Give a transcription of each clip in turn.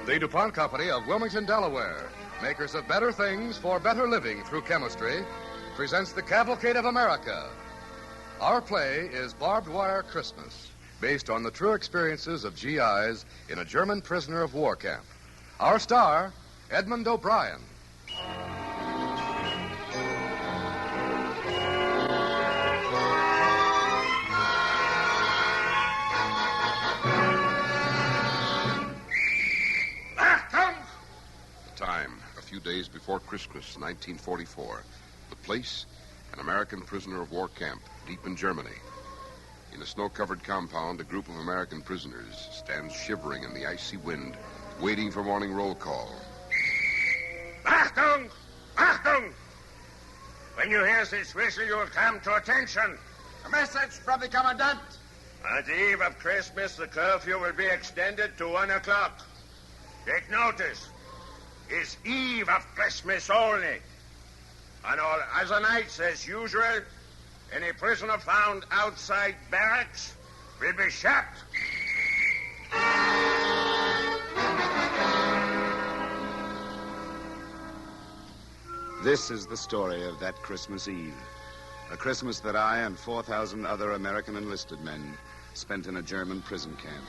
The DuPont Company of Wilmington, Delaware, makers of better things for better living through chemistry, presents the Cavalcade of America. Our play is Barbed Wire Christmas, based on the true experiences of GIs in a German prisoner of war camp. Our star, Edmund O'Brien. A few days before Christmas, 1944. The place, an American prisoner of war camp, deep in Germany. In a snow-covered compound, a group of American prisoners stands shivering in the icy wind, waiting for morning roll call. Achtung! Achtung! When you hear this whistle, you'll come to attention. A message from the commandant. On the eve of Christmas, the curfew will be extended to 1 o'clock. Take notice. It's eve of Christmas only. On all other nights, as usual, any prisoner found outside barracks will be shot. This is the story of that Christmas Eve. A Christmas that I and 4,000 other American enlisted men spent in a German prison camp.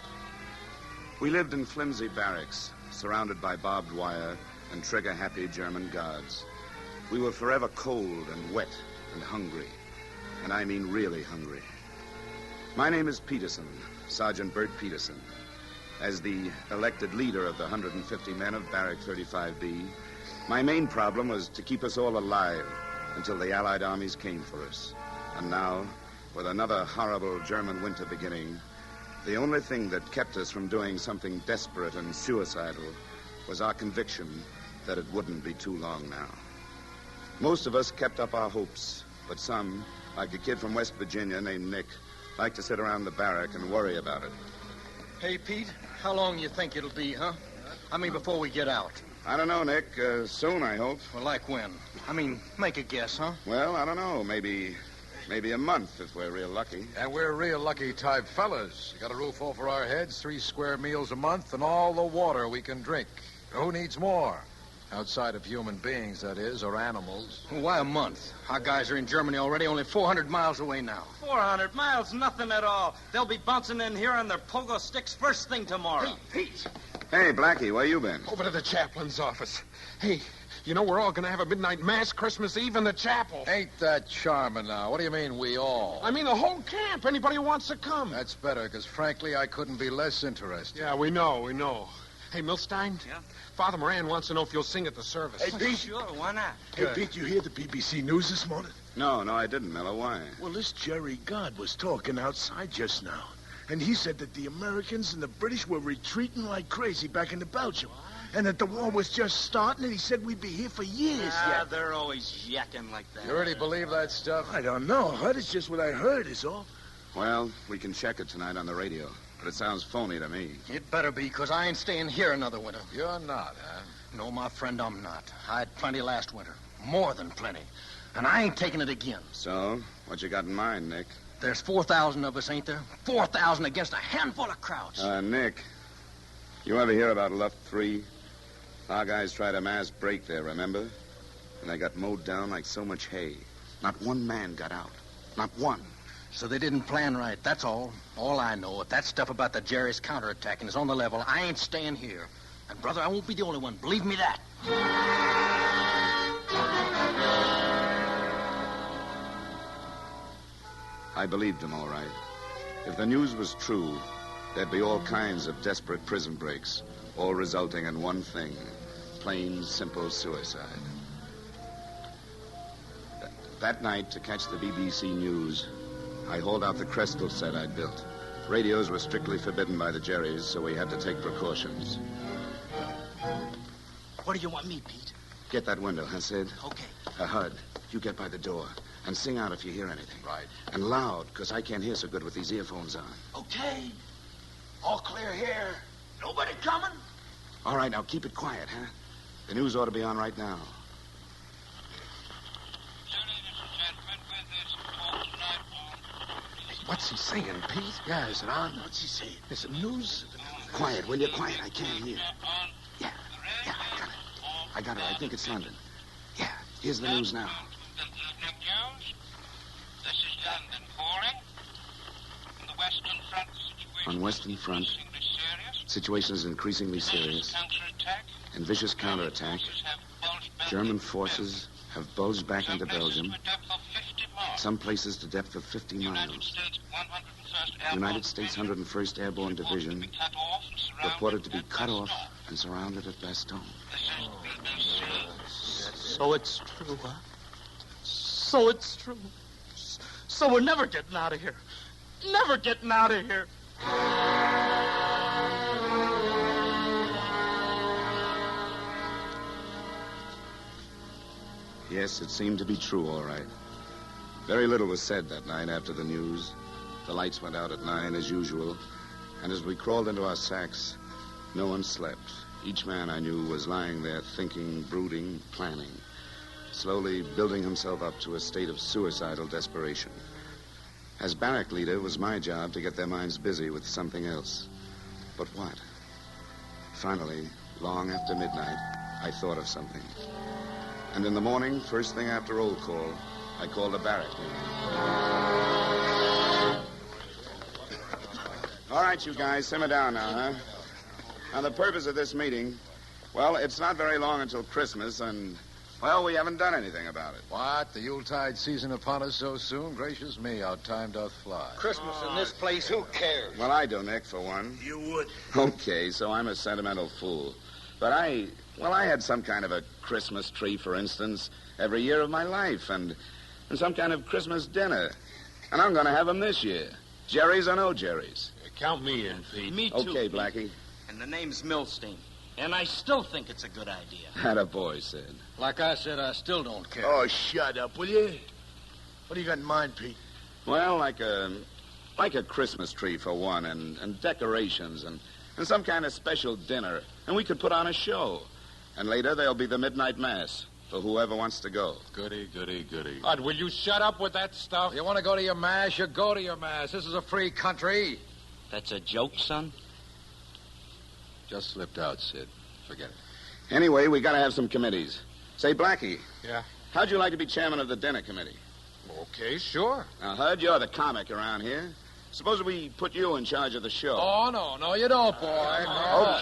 We lived in flimsy barracks, surrounded by barbed wire and trigger-happy German guards. We were forever cold and wet and hungry, and I mean really hungry. My name is Peterson, Sergeant Bert Peterson. As the elected leader of the 150 men of Barrack 35B, my main problem was to keep us all alive until the Allied armies came for us. And now, with another horrible German winter beginning, the only thing that kept us from doing something desperate and suicidal was our conviction that it wouldn't be too long now. Most of us kept up our hopes, but some, like a kid from West Virginia named Nick, liked to sit around the barrack and worry about it. Hey, Pete, how long you think it'll be, huh? I mean, before we get out. I don't know, Nick. Soon, I hope. Well, like when? I mean, make a guess, huh? Well, I don't know. Maybe a month if we're real lucky. And we're real lucky type fellas. You got a roof over our heads, 3 square meals a month, and all the water we can drink. Who needs more? Outside of human beings, that is, or animals. Well, why a month? Our guys are in Germany already, only 400 miles away now. 400 miles? Nothing at all. They'll be bouncing in here on their pogo sticks first thing tomorrow. Hey, Pete. Hey, Blackie, where you been? Over to the chaplain's office. Hey, you know we're all going to have a midnight mass Christmas Eve in the chapel. Ain't that charming now? What do you mean, we all? I mean the whole camp. Anybody who wants to come. That's better, because frankly, I couldn't be less interested. Yeah, we know. Hey, Milstein? Yeah? Father Moran wants to know if you'll sing at the service. Hey, Pete. Sure, why not? Hey, Pete, you hear the BBC News this morning? No, I didn't, Miller. Why? Well, this Jerry God was talking outside just now. And he said that the Americans and the British were retreating like crazy back into Belgium. And that the war was just starting, and he said we'd be here for years yet. They're always yakking like that. You really believe that stuff? I don't know. It's just what I heard is all. Well, we can check it tonight on the radio. But it sounds phony to me. It better be, because I ain't staying here another winter. You're not, huh? No, my friend, I'm not. I had plenty last winter. More than plenty. And I ain't taking it again. So, what you got in mind, Nick? There's 4,000 of us, ain't there? 4,000 against a handful of krauts. Nick, you ever hear about Luft 3? Our guys tried a mass break there, remember? And they got mowed down like so much hay. Not one man got out. Not one. So they didn't plan right, that's all. All I know, if that stuff about the Jerry's counterattacking is on the level, I ain't staying here. And, brother, I won't be the only one. Believe me that. I believed him, all right. If the news was true, there'd be all kinds of desperate prison breaks, all resulting in one thing, plain, simple suicide. That night, to catch the BBC News, I hauled out the Crestal set I'd built. Radios were strictly forbidden by the Jerrys, so we had to take precautions. What do you want me, Pete? Get that window, huh, Sid? Okay. Hud, you get by the door and sing out if you hear anything. Right. And loud, because I can't hear so good with these earphones on. Okay. All clear here. Nobody coming? All right, now keep it quiet, huh? The news ought to be on right now. What's he saying, Pete? Yeah, is it on? What's he saying? Is it news? Quiet, will you? Quiet, I can't hear. I got it. I think it's London. Yeah, here's the news now. Jones. This is London calling. On the Western Front, the situation On Western Front, situation is increasingly serious. And vicious counterattack. German forces have bulged back into Belgium. Some places to depth of 50 miles. United States 101st Airborne Division reported to be cut off and surrounded at Bastogne. So it's true, huh? So it's true. So we're never getting out of here. Never getting out of here. Yes, it seemed to be true, all right. Very little was said that night after the news. The lights went out at 9 as usual, and as we crawled into our sacks, no one slept. Each man I knew was lying there thinking, brooding, planning, slowly building himself up to a state of suicidal desperation. As barrack leader, it was my job to get their minds busy with something else. But what? Finally, long after midnight, I thought of something. And in the morning, first thing after roll call, I called a barrack meeting. All right, you guys, simmer down now, huh? Now, the purpose of this meeting, well, it's not very long until Christmas, and, well, we haven't done anything about it. What? The Yuletide season upon us so soon? Gracious me, how time doth fly. Christmas in this place, who cares? Well, I do, Nick, for one. You would. Okay, so I'm a sentimental fool. But I had some kind of a Christmas tree, for instance, every year of my life, and some kind of Christmas dinner. And I'm going to have them this year. Jerry's or no Jerry's. Count me in, Pete. Me too. Okay, Blackie. And the name's Milstein. And I still think it's a good idea. Attaboy, Sid. Like I said, I still don't care. Oh, shut up, will you? What do you got in mind, Pete? Well, like a Christmas tree, for one, and decorations, and some kind of special dinner. And we could put on a show. And later there'll be the midnight mass for whoever wants to go. Goody, goody, goody. Bud, will you shut up with that stuff? You want to go to your mass, you go to your mass. This is a free country. That's a joke, son? Just slipped out, Sid. Forget it. Anyway, we got to have some committees. Say, Blackie. Yeah? How'd you like to be chairman of the dinner committee? Okay, sure. Now, Hud, you're the comic around here. Suppose we put you in charge of the show. Oh, no, you don't, boy. No.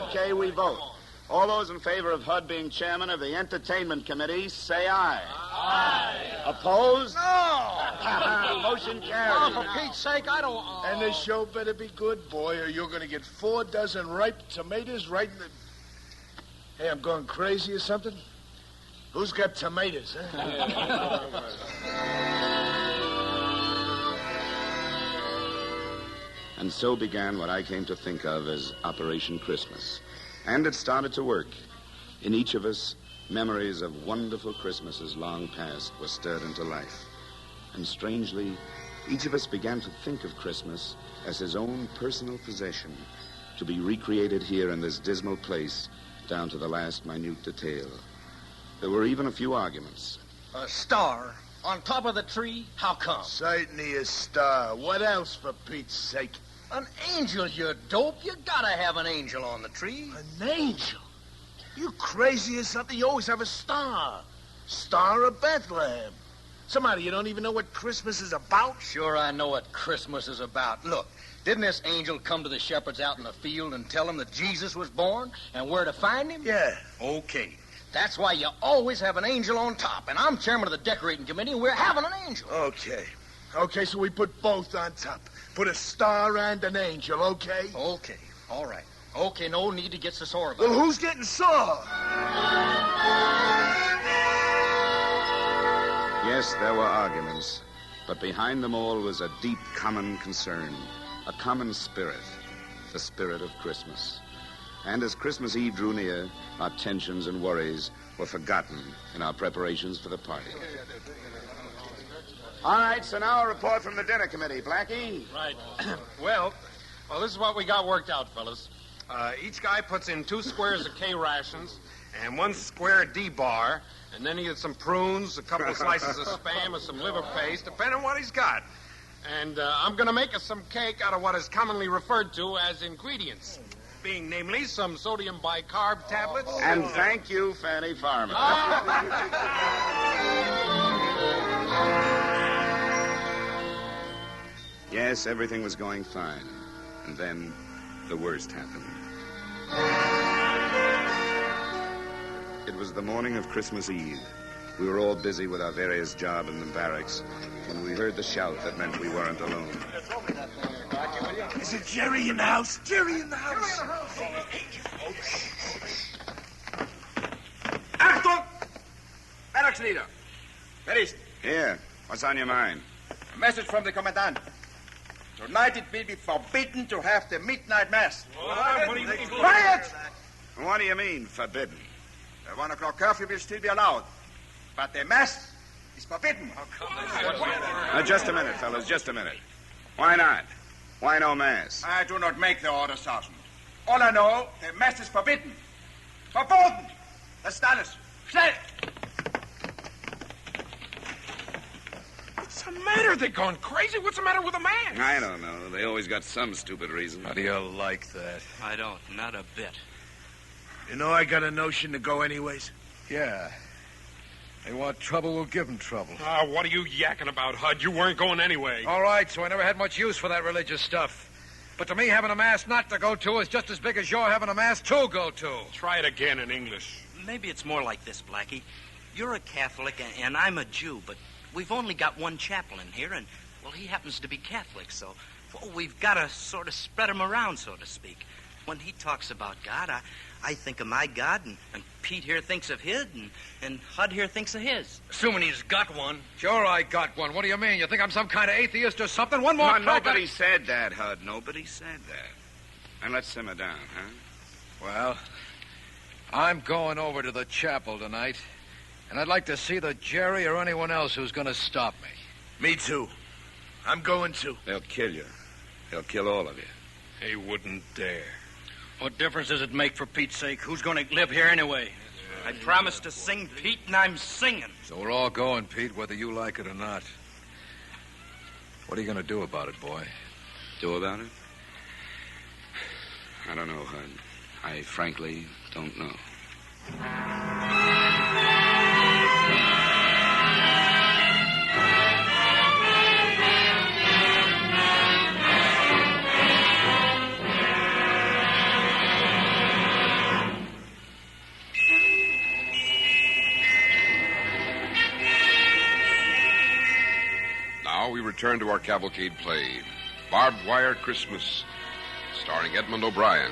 Okay, we vote. All those in favor of Hud being chairman of the entertainment committee, say aye. Aye. Opposed? No! Motion carried. Oh, for Pete's sake, I don't... And the show better be good, boy, or you're going to get 4 dozen ripe tomatoes right in the... Hey, I'm going crazy or something? Who's got tomatoes, huh? And so began what I came to think of as Operation Christmas. And it started to work. In each of us, memories of wonderful Christmases long past were stirred into life. And strangely, each of us began to think of Christmas as his own personal possession, to be recreated here in this dismal place down to the last minute detail. There were even a few arguments. A star on top of the tree? How come? Certainly a star. What else, for Pete's sake? An angel, you dope. You gotta have an angel on the tree. An angel? You crazy or something? You always have a star. Star of Bethlehem. Somebody, you don't even know what Christmas is about? Sure, I know what Christmas is about. Look, didn't this angel come to the shepherds out in the field and tell them that Jesus was born and where to find him? Yeah. Okay. That's why you always have an angel on top. And I'm chairman of the decorating committee, and we're having an angel. Okay. Okay, so we put both on top. Put a star and an angel, okay? Okay. All right. Okay, no need to get so sore about it. Well, who's getting sore? Yes, there were arguments, but behind them all was a deep common concern, a common spirit, the spirit of Christmas. And as Christmas Eve drew near, our tensions and worries were forgotten in our preparations for the party. All right, so now a report from the dinner committee. Blackie? Right. Well, this is what we got worked out, fellas. Each guy puts in 2 squares of K rations and 1 square D-bar, and then he gets some prunes, a couple of slices of Spam, and some liver paste, depending on what he's got. And I'm going to make us some cake out of what is commonly referred to as ingredients. being namely some sodium bicarb tablets. And thank you, Fanny Farmer. Yes, everything was going fine. And then the worst happened. It was the morning of Christmas Eve. We were all busy with our various jobs in the barracks when we heard the shout that meant we weren't alone. Is it Jerry in the house? Jerry in the house. Achtung! Barracks leader. Where is it? Here. What's on your mind? A message from the commandant. Tonight it will be forbidden to have the midnight mass. What do you mean? Quiet! What do you mean, forbidden? The 1 o'clock curfew will still be allowed. But the mass is forbidden. Now, just a minute, fellas, just a minute. Why not? Why no mass? I do not make the order, Sergeant. All I know, the mass is forbidden. Verboten! Das ist alles. Schnell! What's the matter? They're going crazy. What's the matter with the man? I don't know. They always got some stupid reason. How do you like that? I don't, not a bit. You know, I got a notion to go anyways. Yeah. They want trouble, we'll give them trouble. What are you yakking about, Hud? You weren't going anyway. All right, so I never had much use for that religious stuff. But to me, having a mass not to go to is just as big as your having a mass to go to. Try it again in English. Maybe it's more like this, Blackie. You're a Catholic and I'm a Jew, but we've only got one chaplain here, and, well, he happens to be Catholic, so, well, we've got to sort of spread him around, so to speak. When he talks about God, I think of my God, and Pete here thinks of his, and Hud here thinks of his. Assuming he's got one. Sure, I got one. What do you mean? You think I'm some kind of atheist or something? One more No, crack nobody said that, Hud. Nobody said that. And let's simmer down, huh? Well, I'm going over to the chapel tonight, and I'd like to see the Jerry or anyone else who's going to stop me. Me too. I'm going to. They'll kill you. They'll kill all of you. He wouldn't dare. What difference does it make, for Pete's sake? Who's going to live here anyway? I promised to sing, Pete, and I'm singing. So we're all going, Pete, whether you like it or not. What are you going to do about it, boy? Do about it? I don't know, Hud. I frankly don't know. Now we return to our cavalcade play, Barbed Wire Christmas, starring Edmund O'Brien.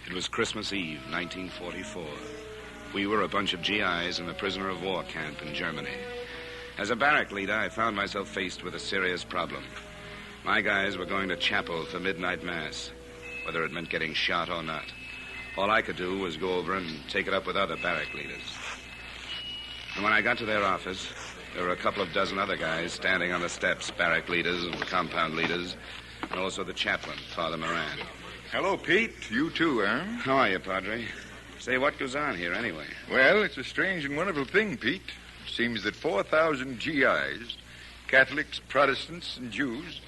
It was Christmas Eve, 1944. We were a bunch of GIs in a prisoner of war camp in Germany. As a barrack leader, I found myself faced with a serious problem. My guys were going to chapel for midnight mass, whether it meant getting shot or not. All I could do was go over and take it up with other barrack leaders. And when I got to their office, there were a couple of dozen other guys standing on the steps, barrack leaders and compound leaders, and also the chaplain, Father Moran. Hello, Pete. You too, huh? How are you, Padre? Say, what goes on here anyway? Well, it's a strange and wonderful thing, Pete. It seems that 4,000 GIs, Catholics, Protestants, and Jews,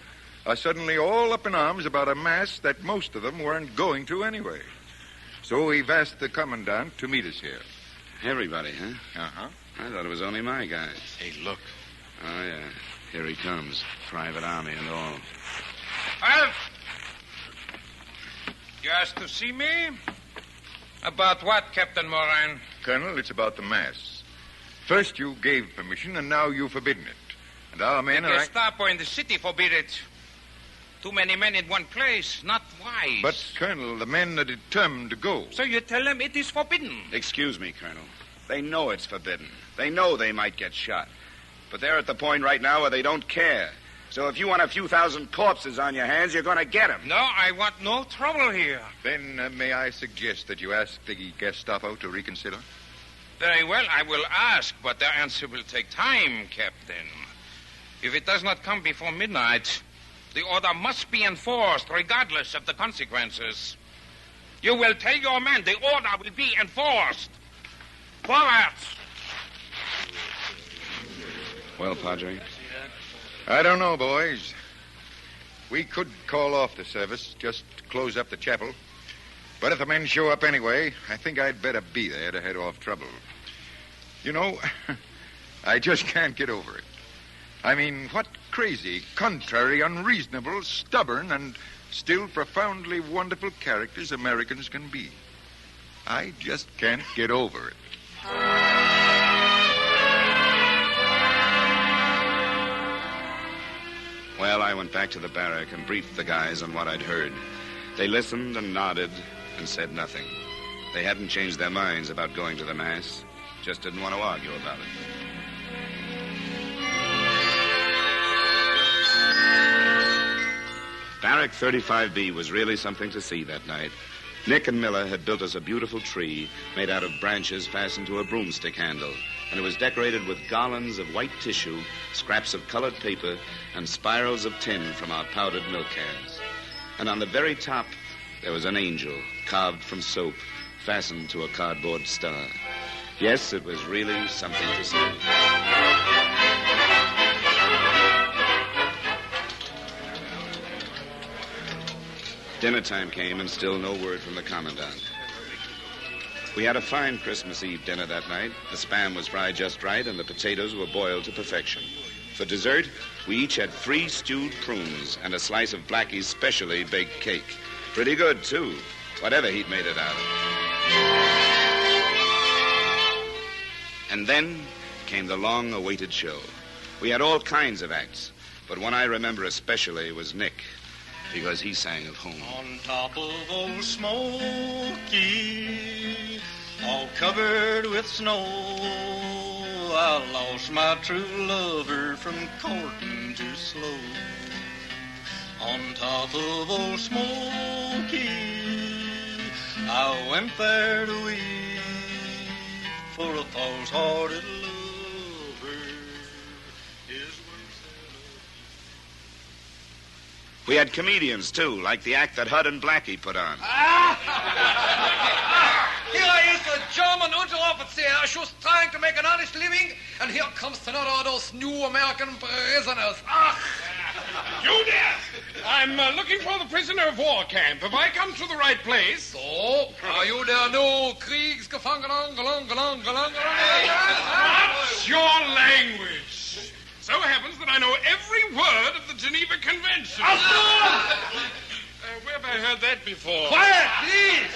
are suddenly all up in arms about a mass that most of them weren't going to anyway. So we've asked the commandant to meet us here. Everybody, huh? Uh-huh. I thought it was only my guys. Hey, look. Oh, yeah. Here he comes. Private army and all. Alf! You asked to see me? About what, Captain Moran? Colonel, it's about the mass. First you gave permission, and now you've forbidden it. And our men The are... Gestapo in the city forbid it. Too many men in one place. Not wise. But, Colonel, the men are determined to go. So you tell them it is forbidden. Excuse me, Colonel. They know it's forbidden. They know they might get shot. But they're at the point right now where they don't care. So if you want a few thousand corpses on your hands, you're going to get them. No, I want no trouble here. Then may I suggest that you ask the Gestapo to reconsider? Very well, I will ask, but their answer will take time, Captain. If it does not come before midnight, the order must be enforced regardless of the consequences. You will tell your men the order will be enforced. Forwards! Well, Padre? I don't know, boys. We could call off the service, just close up the chapel. But if the men show up anyway, I think I'd better be there to head off trouble. You know, I just can't get over it. I mean, what crazy, contrary, unreasonable, stubborn, and still profoundly wonderful characters Americans can be. I just can't get over it. Well, I went back to the barrack and briefed the guys on what I'd heard. They listened and nodded and said nothing. They hadn't changed their minds about going to the Mass, just didn't want to argue about it. Barrack 35B was really something to see that night. Nick and Miller had built us a beautiful tree made out of branches fastened to a broomstick handle, and it was decorated with garlands of white tissue, scraps of colored paper, and spirals of tin from our powdered milk cans. And on the very top, there was an angel carved from soap, fastened to a cardboard star. Yes, it was really something to see. Dinner time came, and still no word from the commandant. We had a fine Christmas Eve dinner that night. The spam was fried just right, and the potatoes were boiled to perfection. For dessert, we each had 3 stewed prunes and a slice of Blackie's specially baked cake. Pretty good, too, whatever he'd made it out of. And then came the long-awaited show. We had all kinds of acts, but one I remember especially was Nick, because he sang of home. On top of old Smoky, all covered with snow, I lost my true lover from courting too slow. On top of old Smoky, I went there to weep for a false-hearted lover. We had comedians, too, like the act that Hud and Blackie put on. Here is a German Unteroffizier just trying to make an honest living, and here comes another of those new American prisoners. Ach! You there! I'm looking for the prisoner of war camp. Have I come to the right place? So, are you der new Kriegsgefangener? What's your language? So happens that I know every word of the Geneva Convention. Where have I heard that before? Quiet, please!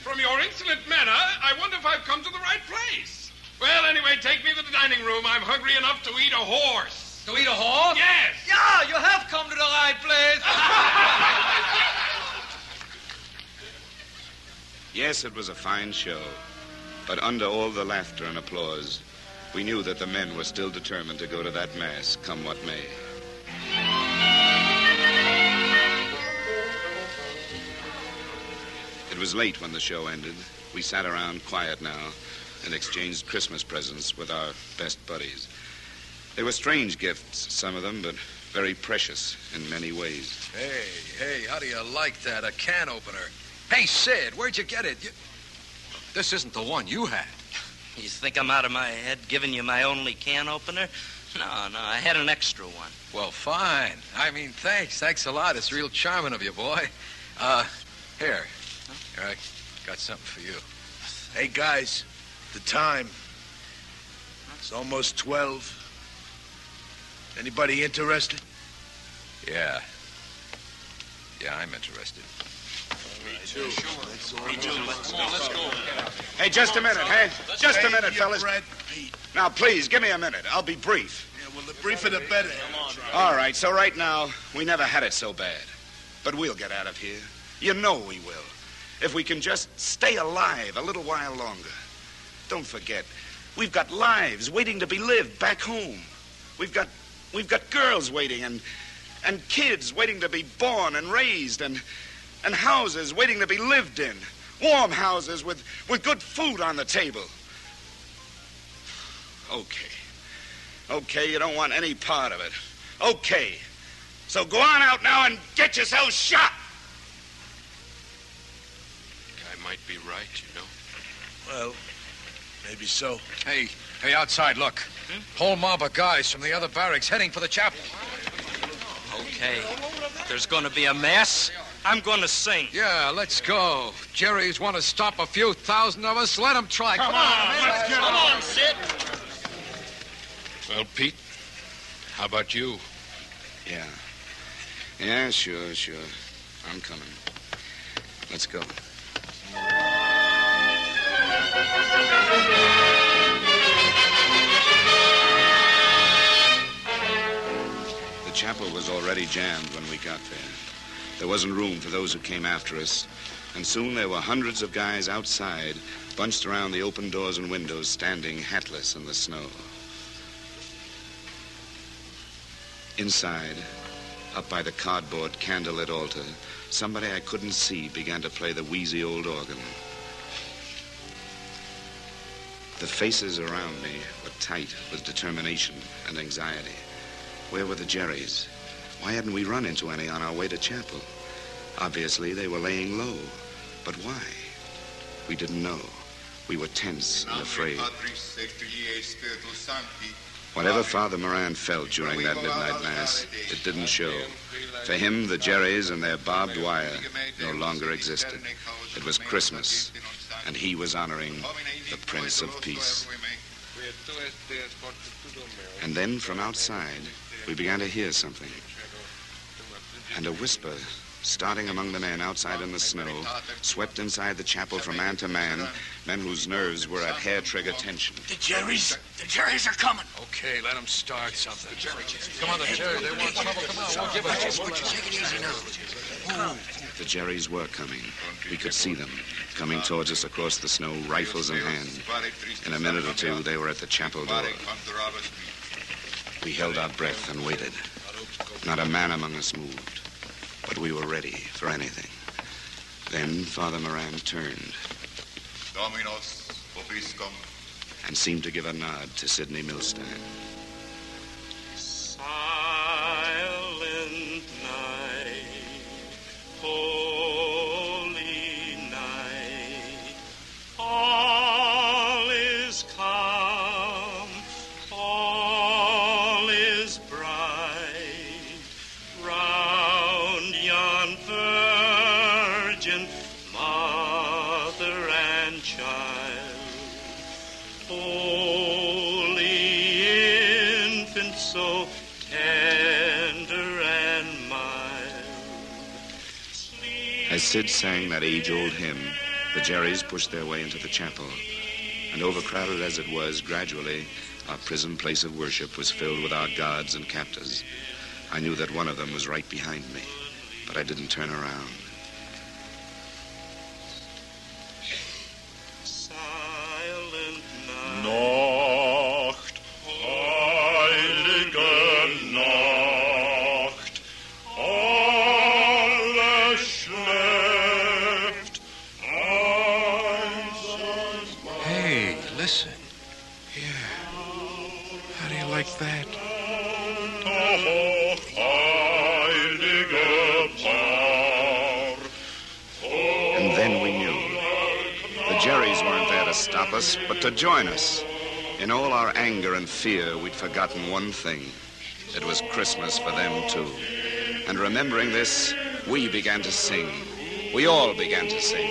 From your insolent manner, I wonder if I've come to the right place. Well, anyway, take me to the dining room. I'm hungry enough to eat a horse. To eat a horse? Yes. Yeah, you have come to the right place. Yes, it was a fine show. But under all the laughter and applause, we knew that the men were still determined to go to that Mass, come what may. It was late when the show ended. We sat around quiet now and exchanged Christmas presents with our best buddies. They were strange gifts, some of them, but very precious in many ways. Hey, how do you like that? A can opener. Hey, Sid, where'd you get it? This isn't the one you had. You think I'm out of my head giving you my only can opener? No, I had an extra one. Well, fine. I mean, thanks a lot. It's real charming of you, boy. Here, I got something for you. Hey, guys, the time. It's almost 12. Anybody interested? Yeah, I'm interested. Me too. Let's go. Hey, just a minute, hey? Just a minute, Save your fellas. breath, Pete. Now, please, give me a minute. I'll be brief. Yeah, well, the briefer the better. All right, so right now, we never had it so bad. But we'll get out of here. You know we will. If we can just stay alive a little while longer. Don't forget, we've got lives waiting to be lived back home. We've got girls waiting and kids waiting to be born and raised and houses waiting to be lived in. Warm houses with good food on the table. Okay, you don't want any part of it. Okay. So go on out now and get yourself shot. I might be right, you know. Well, Maybe so. Hey, outside, look. Whole mob of guys from the other barracks heading for the chapel. Okay. If there's going to be a mass, I'm going to sing. Yeah, let's go. Jerry's want to stop a few thousand of us. Let him try. Come on, man. Come on, Sid. Well, Pete, how about you? Yeah. Yeah, sure. I'm coming. Let's go. The chapel was already jammed when we got there. There wasn't room for those who came after us, and soon there were hundreds of guys outside, bunched around the open doors and windows, standing hatless in the snow. Inside, up by the cardboard candlelit altar, somebody I couldn't see began to play the wheezy old organ. The faces around me were tight with determination and anxiety. Where were the Jerrys? Why hadn't we run into any on our way to chapel? Obviously, they were laying low. But why? We didn't know. We were tense and afraid. Whatever Father Moran felt during that midnight mass, it didn't show. For him, the Jerrys and their barbed wire no longer existed. It was Christmas, and he was honoring the Prince of Peace. And then from outside, we began to hear something. And a whisper, starting among the men outside in the snow, swept inside the chapel from man to man, men whose nerves were at hair-trigger tension. The Jerrys are coming. Okay, let them start something. Come on, the Jerrys, they want trouble. Come on, we'll give it to them. Take it easy now. The Jerrys were coming. We could see them, coming towards us across the snow, rifles in hand. In a minute or two, they were at the chapel door. We held our breath and waited. Not a man among us moved, but we were ready for anything. Then Father Moran turned and seemed to give a nod to Sidney Milstein. Silent night, holy night, all is calm, all is bright, round yon virgin mother and child, holy infant so tender and mild. As Sid sang that age-old hymn, the Jerrys pushed their way into the chapel. And overcrowded as it was, gradually, our prison place of worship was filled with our guards and captors. I knew that one of them was right behind me, but I didn't turn around. Silent Nacht, heilige Nacht, alles schläft, einsam. Hey, listen. Yeah. How do you like that? Doch heilige Bar. And then we knew. The Jerrys weren't there to stop us, but to join us. In all our anger and fear, we'd forgotten one thing. It was Christmas for them, too. And remembering this, we began to sing. We all began to sing.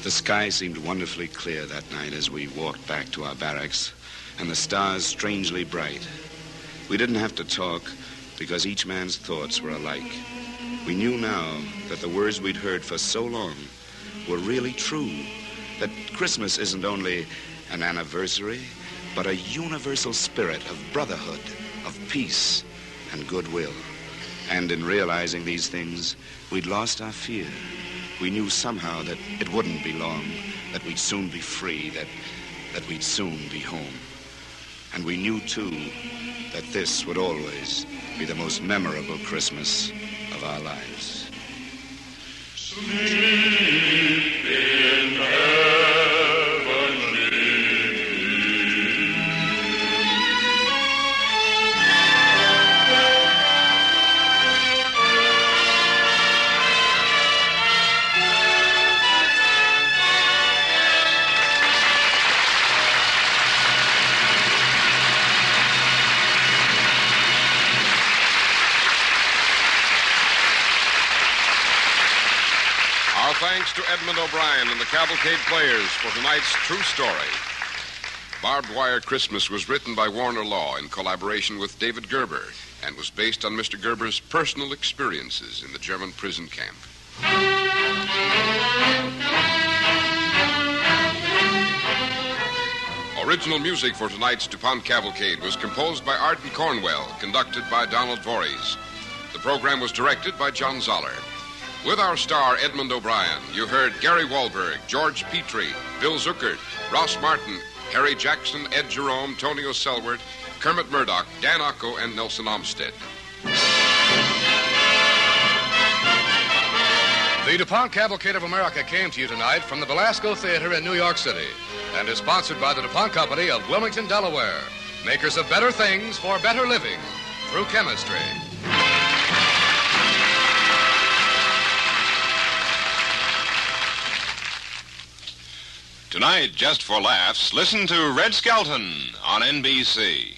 The sky seemed wonderfully clear that night as we walked back to our barracks, and the stars strangely bright. We didn't have to talk because each man's thoughts were alike. We knew now that the words we'd heard for so long were really true, that Christmas isn't only an anniversary, but a universal spirit of brotherhood, of peace and goodwill. And in realizing these things, we'd lost our fear. We knew somehow that it wouldn't be long, that we'd soon be free, that we'd soon be home. And we knew, too, that this would always be the most memorable Christmas of our lives. Sleep in heavenly peace. Edmund O'Brien and the Cavalcade Players for tonight's true story. Barbed Wire Christmas was written by Warner Law in collaboration with David Gerber and was based on Mr. Gerber's personal experiences in the German prison camp. Original music for tonight's DuPont Cavalcade was composed by Arden Cornwell, conducted by Donald Voorhees. The program was directed by John Zoller. With our star, Edmund O'Brien, you heard Gary Wahlberg, George Petrie, Bill Zuckert, Ross Martin, Harry Jackson, Ed Jerome, Tonio Selwert, Kermit Murdoch, Dan Ocko, and Nelson Olmsted. The DuPont Cavalcade of America came to you tonight from the Belasco Theater in New York City and is sponsored by the DuPont Company of Wilmington, Delaware, makers of better things for better living through chemistry. Tonight, just for laughs, listen to Red Skelton on NBC.